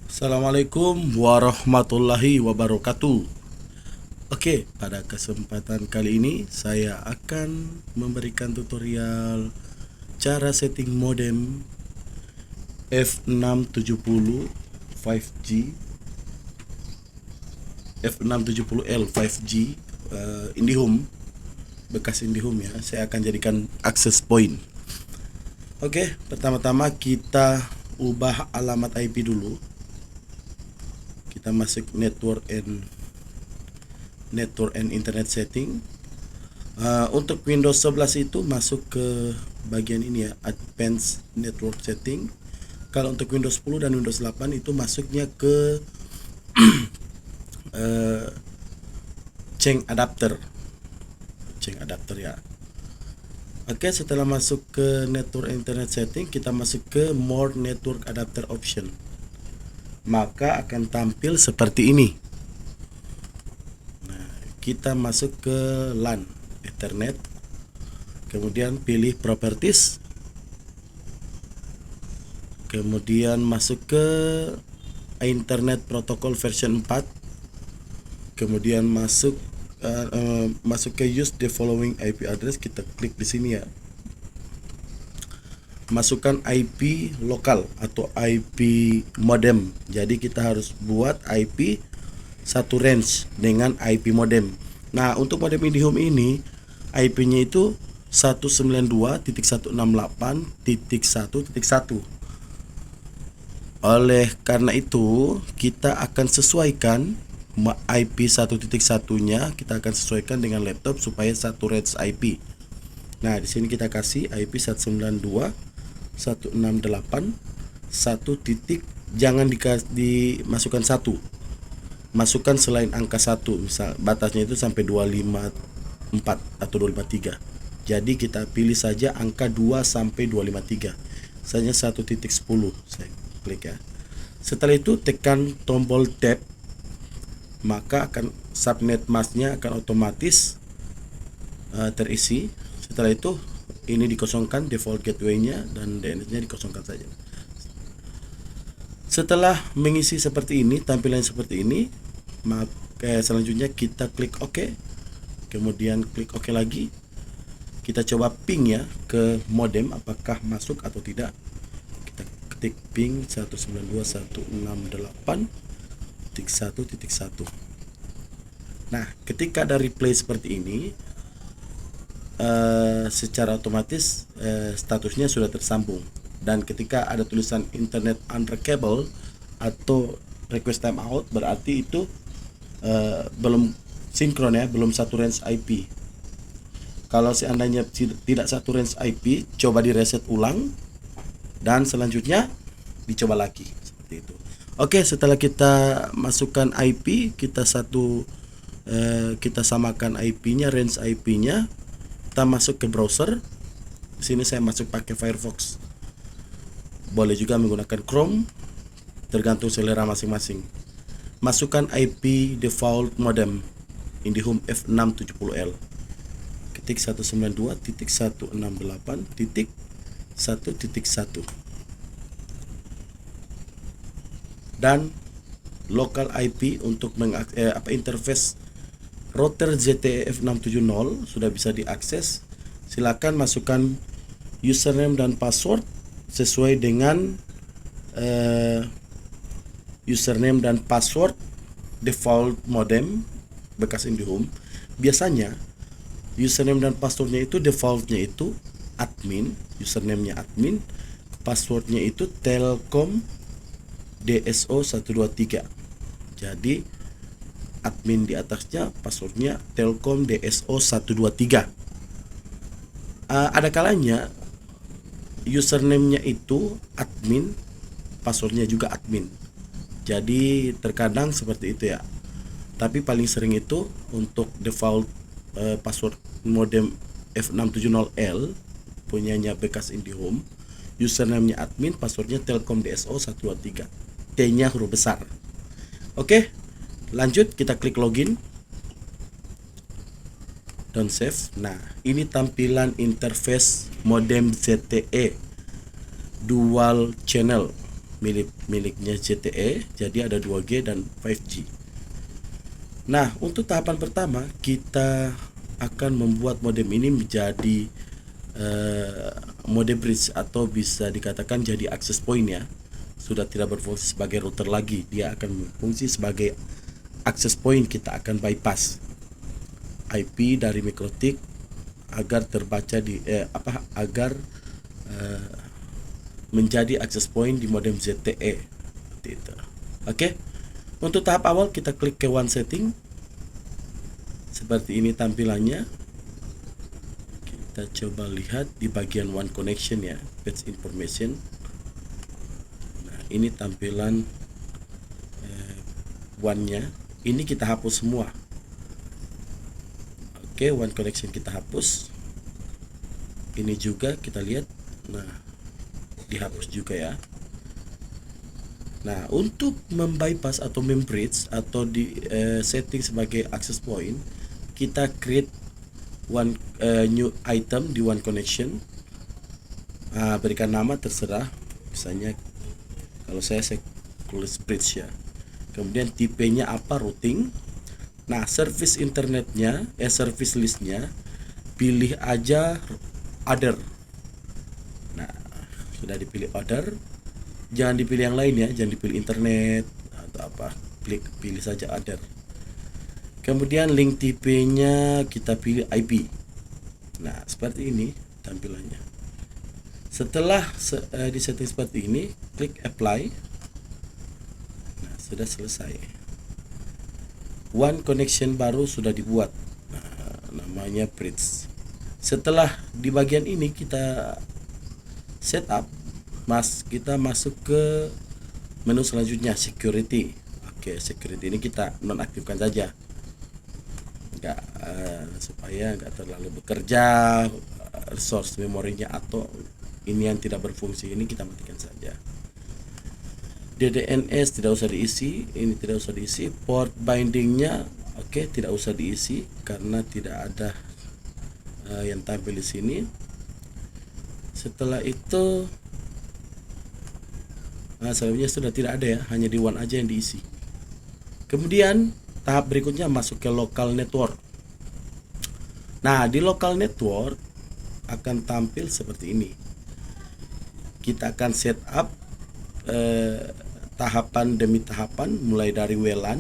Assalamualaikum warahmatullahi wabarakatuh. Oke, pada kesempatan kali ini saya akan memberikan tutorial cara setting modem F670 5G F670L 5G IndiHome, bekas IndiHome ya. Saya akan jadikan access point. Oke, pertama-tama kita ubah alamat IP dulu. Kita masuk network and internet setting. Untuk Windows 11 itu masuk ke bagian ini ya, advanced network setting. Kalau untuk Windows 10 dan Windows 8 itu masuknya ke change adapter ya. Oke, setelah masuk ke network and internet setting, kita masuk ke more network adapter option. Maka akan tampil seperti ini. Nah, kita masuk ke LAN Ethernet, kemudian pilih properties, kemudian masuk ke Internet Protocol version 4, kemudian masuk ke use the following IP address. Kita klik di sini ya. Masukkan IP lokal atau IP modem. Jadi kita harus buat IP satu range dengan IP modem. Nah, untuk modem IndiHome ini IP-nya itu 192.168.1.1. Oleh karena itu, kita akan sesuaikan IP 1.1-nya, kita akan sesuaikan dengan laptop supaya satu range IP. Nah, di sini kita kasih IP 192.168.1 titik, jangan dimasukkan 1. Masukkan selain angka 1, misal batasnya itu sampai 254 atau 253. Jadi kita pilih saja angka 2 sampai 253. Misalnya 1.10. Saya klik ya. Setelah itu tekan tombol tab, maka akan subnet masknya akan otomatis terisi. Setelah itu ini dikosongkan default gateway-nya dan DNS-nya dikosongkan saja. Setelah mengisi seperti ini, tampilan seperti ini, maka selanjutnya kita klik OK, kemudian klik OK lagi. Kita coba ping ya ke modem, apakah masuk atau tidak. Kita ketik ping 192.168.1.1. Nah, ketika ada replay seperti ini, secara otomatis statusnya sudah tersambung, dan ketika ada tulisan internet unreachable atau request timeout, berarti itu belum sinkron ya, belum satu range IP. Kalau seandainya tidak satu range IP, coba di reset ulang dan selanjutnya dicoba lagi seperti itu. Oke, setelah kita masukkan IP, kita samakan IP-nya, range IP-nya. Kita masuk ke browser. Di sini saya masuk pakai Firefox. Boleh juga menggunakan Chrome, tergantung selera masing-masing. Masukkan IP default modem IndiHome F670L. Ketik 192.168.1.1 dan local IP untuk interface router ZTE F670 sudah bisa diakses. Silakan masukkan username dan password sesuai dengan username dan password default modem bekas IndiHome. Biasanya username dan passwordnya itu defaultnya itu admin, username-nya admin, passwordnya itu Telkom DSO 123. Jadi admin di atasnya, passwordnya Telkom DSO 123. Ada kalanya username-nya itu admin, passwordnya juga admin. Jadi terkadang seperti itu ya. Tapi paling sering itu untuk default password modem F670L punyanya bekas IndiHome, username-nya admin, passwordnya Telkom DSO 123. T-nya huruf besar. Oke, lanjut kita klik login dan save. Nah, ini tampilan interface modem ZTE dual channel miliknya ZTE, jadi ada 2G dan 5G. Nah, untuk tahapan pertama kita akan membuat modem ini menjadi mode bridge atau bisa dikatakan jadi access point ya. Sudah tidak berfungsi sebagai router lagi, dia akan berfungsi sebagai access point. Kita akan bypass IP dari MikroTik agar terbaca di agar menjadi access point di modem ZTE seperti itu. Oke. Untuk tahap awal kita klik ke one setting. Seperti ini tampilannya. Kita coba lihat di bagian one connection ya, patch information. Nah, ini tampilan one-nya. Ini kita hapus semua. Oke, one connection kita hapus. Ini juga kita lihat. Nah, dihapus juga ya. Nah, untuk membypass atau membridge atau di setting sebagai access point, kita create one new item di one connection. Berikan nama terserah, misalnya kalau saya tulis bridge ya. Kemudian tipenya apa, routing. Nah, service internetnya, service listnya pilih aja other. Nah, sudah dipilih other, jangan dipilih yang lain ya, jangan dipilih internet atau apa, pilih saja other. Kemudian link TP-nya kita pilih IP. Nah, seperti ini tampilannya. Setelah di setting seperti ini, klik apply. Nah, sudah selesai. One connection baru sudah dibuat. Nah, namanya bridge. Setelah di bagian ini kita setup, kita masuk ke menu selanjutnya, security. Oke, security ini kita nonaktifkan saja. Supaya nggak terlalu bekerja, resource memorinya atau ini yang tidak berfungsi ini kita matikan saja. DDNS tidak usah diisi, ini tidak usah diisi. Port bindingnya oke, tidak usah diisi karena tidak ada yang tampil di sini. Setelah itu selanjutnya sudah tidak ada ya, hanya di one aja yang diisi. Kemudian tahap berikutnya masuk ke local network. Nah, di local network akan tampil seperti ini. Kita akan set up tahapan demi tahapan mulai dari WLAN.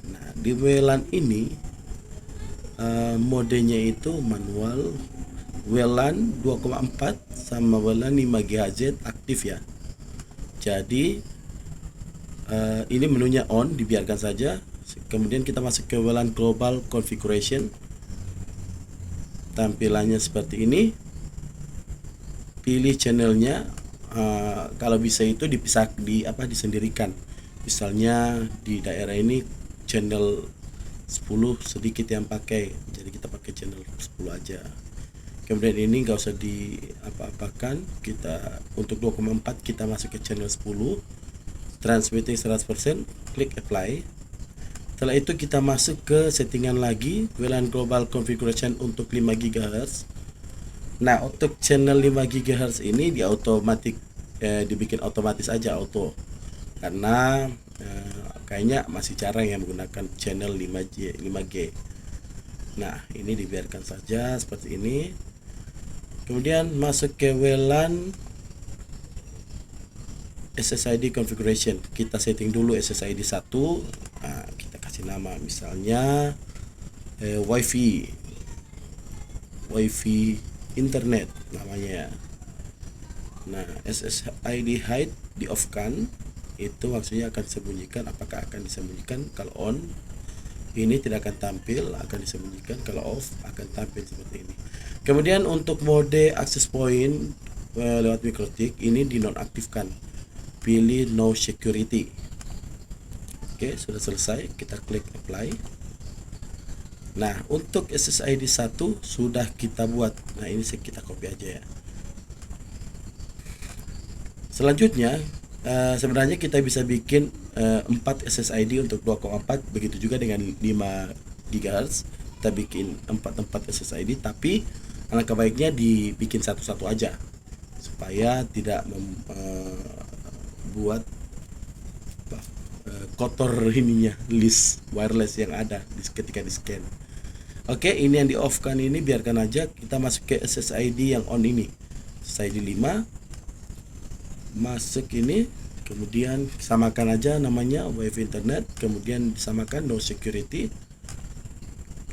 Nah, di WLAN ini modenya itu manual. WLAN 2,4 sama WLAN 5 GHz aktif ya. Jadi ini menunya on, dibiarkan saja. Kemudian kita masuk ke WLAN global configuration. Tampilannya seperti ini. Pilih channelnya. Kalau bisa itu disendirikan. Misalnya di daerah ini channel 10 sedikit yang pakai, jadi kita pakai channel 10 aja. Kemudian ini nggak usah apakan, kita untuk 2,4 kita masuk ke channel 10, transmitting 100%, klik apply. Setelah itu kita masuk ke settingan lagi, WLAN global configuration untuk 5 GHz. Nah, untuk channel 5 GHz ini dibikin otomatis aja auto, karena kayaknya masih jarang yang menggunakan channel 5G. Nah, ini dibiarkan saja seperti ini. Kemudian masuk ke WLAN SSID configuration. Kita setting dulu SSID 1. Nah, kita kasih nama misalnya WiFi internet namanya. Nah, SSID hide di off kan, itu maksudnya akan disembunyikan. Apakah akan disembunyikan? Kalau on ini tidak akan tampil, akan disembunyikan. Kalau off akan tampil seperti ini. Kemudian untuk mode access point lewat MikroTik ini dinonaktifkan, pilih no security. Oke, sudah selesai, kita klik apply. Nah, untuk SSID 1 sudah kita buat. Nah, ini kita copy aja ya. Selanjutnya sebenarnya kita bisa bikin 4 SSID untuk 2,4, begitu juga dengan 5 GHz. Kita bikin 4 SSID, tapi alangkah baiknya dibikin satu-satu aja supaya tidak buat kotor ininya list wireless yang ada ketika di scan. Oke, ini yang di off kan, ini biarkan aja. Kita masuk ke SSID yang on ini, SSID 5, masuk ini, kemudian samakan aja namanya wifi internet, kemudian disamakan no security,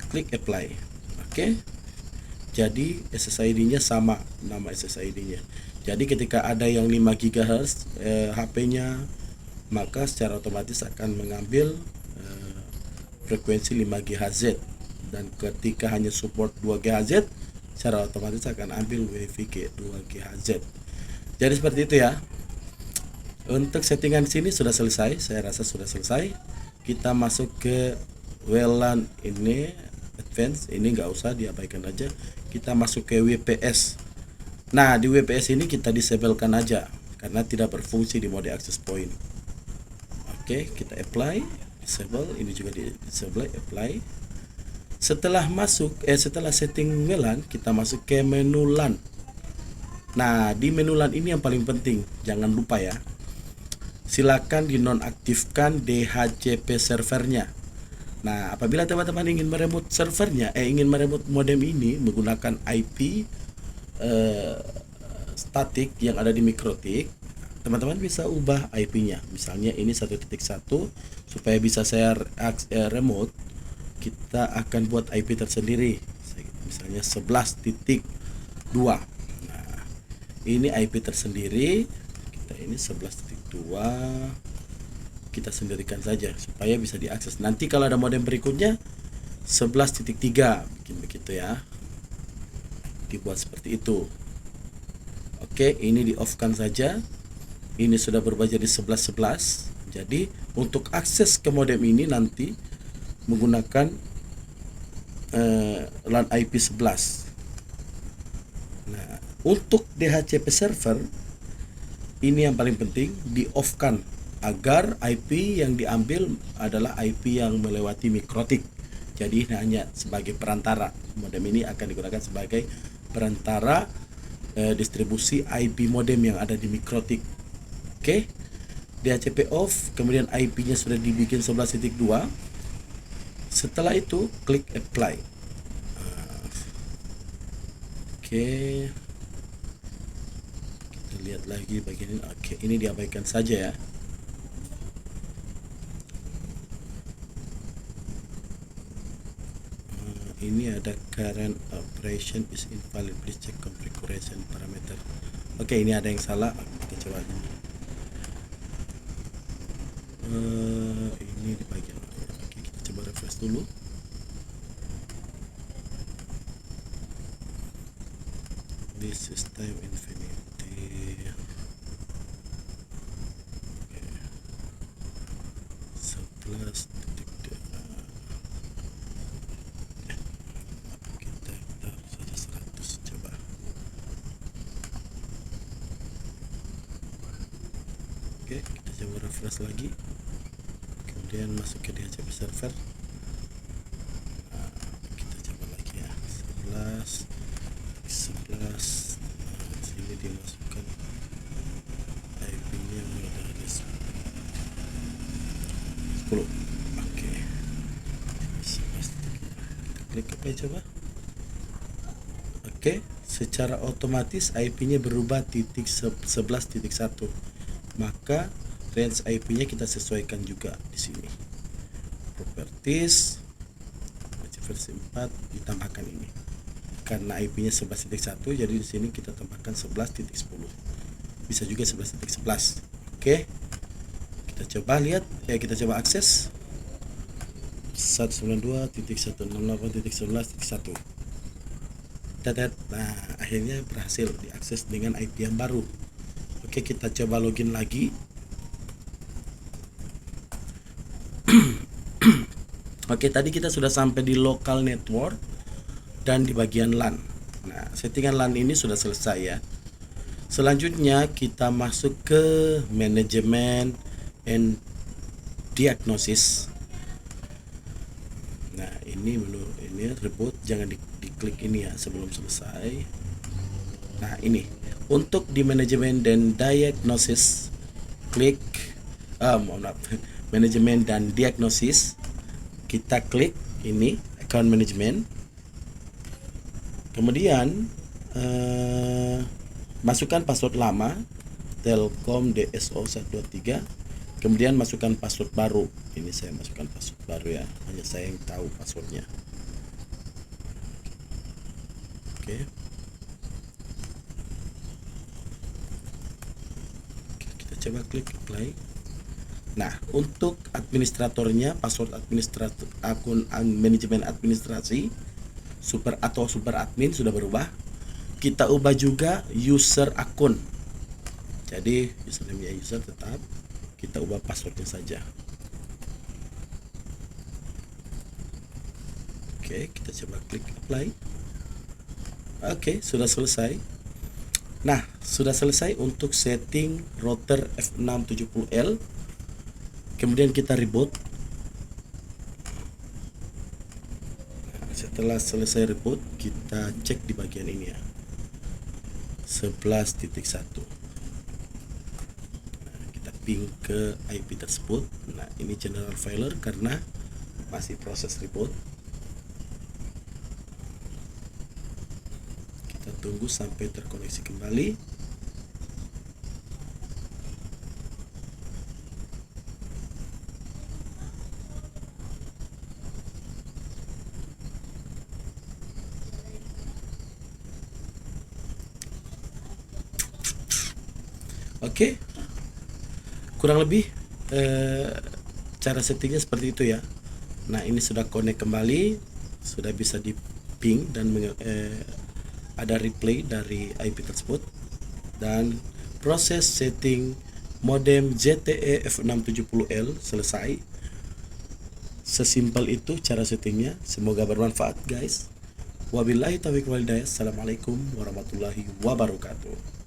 klik apply. Oke, jadi SSID-nya sama, nama SSID-nya. Jadi ketika ada yang 5 GHz HP-nya, maka secara otomatis akan mengambil frekuensi 5 GHz, dan ketika hanya support 2 GHz, secara otomatis akan ambil WiFi ke 2 GHz. Jadi seperti itu ya. Untuk settingan sini sudah selesai, saya rasa sudah selesai. Kita masuk ke WLAN ini advance, ini nggak usah diabaikan aja. Kita masuk ke WPS. Nah, di WPS ini kita disablekan aja karena tidak berfungsi di mode access point. Oke, kita apply, disable, ini juga di disable, apply. Setelah masuk setelah setting WLAN, kita masuk ke menu LAN. Nah, di menu LAN ini yang paling penting, jangan lupa ya. Silakan dinonaktifkan DHCP servernya. Nah, apabila teman-teman ingin meremote servernya, ingin meremote modem ini menggunakan IP statik yang ada di Mikrotik, teman-teman bisa ubah IP-nya. Misalnya ini 1.1, supaya bisa saya remote, kita akan buat IP tersendiri. Misalnya 11.2. Nah, ini IP tersendiri. Kita ini 11.2. Kita sendirikan saja supaya bisa diakses. Nanti kalau ada modem berikutnya 11.3, bikin begitu ya. Dibuat seperti itu. Oke, ini di off kan saja. Ini sudah berubah jadi 11.11. Jadi untuk akses ke modem ini nanti menggunakan LAN IP 11. Nah, untuk DHCP server ini yang paling penting di off kan, agar IP yang diambil adalah IP yang melewati Mikrotik. Jadi hanya sebagai perantara. Modem ini akan digunakan sebagai perantara distribusi IP modem yang ada di Mikrotik. Oke, DHCP off, kemudian IP-nya sudah dibikin 11.2. Setelah itu klik apply. Oke, kita lihat lagi bagian ini. Oke, ini diabaikan saja ya. Ini ada current operation is invalid, please check configuration parameter. Oke, ini ada yang salah, kita coba ini di bagian. Oke, kita coba refresh dulu. This is time infinity. Oke. 11 titik kita taruh saja 100, coba. Oke, kita coba refresh lagi, kemudian masuk ke DHCP server. Nah, kita coba lagi ya, 11. Nah, sini dimasukkan IP-nya dari 10. Oke, 11. Kita klik apa ya, coba. Oke, secara otomatis IP-nya berubah titik 11.1. Maka range IP-nya kita sesuaikan juga di sini. Properties versi 4 ditambahkan ini. Karena IP-nya 11.1, jadi di sini kita tambahkan 11.10. Bisa juga 11.11. Oke. Kita coba lihat, kita coba akses 192.168.11.1. Nah, akhirnya berhasil diakses dengan IP yang baru. Oke, kita coba login lagi. Oke, tadi kita sudah sampai di local network dan di bagian LAN. Nah, settingan LAN ini sudah selesai ya. Selanjutnya kita masuk ke manajemen and diagnosis. Nah, ini menu ini reboot, jangan diklik ini ya sebelum selesai. Nah, ini Untuk di manajemen dan diagnosis, klik mohon maaf, manajemen dan diagnosis, kita klik ini account management. Kemudian masukkan password lama Telkom DSO 123. Kemudian masukkan password baru. Ini saya masukkan password baru ya, hanya saya yang tahu passwordnya. Oke. Kita coba klik apply. Nah, untuk administratornya, password administrator akun manajemen administrasi super admin sudah berubah. Kita ubah juga user akun. Jadi username user tetap, kita ubah passwordnya saja. Oke, kita coba klik apply. Oke, sudah selesai. Nah, sudah selesai untuk setting router F670L. Kemudian kita reboot. Setelah selesai reboot, kita cek di bagian ini ya, 11.1. Nah, kita ping ke IP tersebut. Nah, ini general failer karena masih proses reboot. Kita tunggu sampai terkoneksi kembali. Oke, kurang lebih cara settingnya seperti itu ya. Nah, ini sudah connect kembali, sudah bisa di ping dan ada replay dari IP tersebut, dan proses setting modem ZTE F670L selesai. Sesimpel itu cara settingnya. Semoga bermanfaat guys. Wabillahi taufiq wal hidayah. Assalamualaikum warahmatullahi wabarakatuh.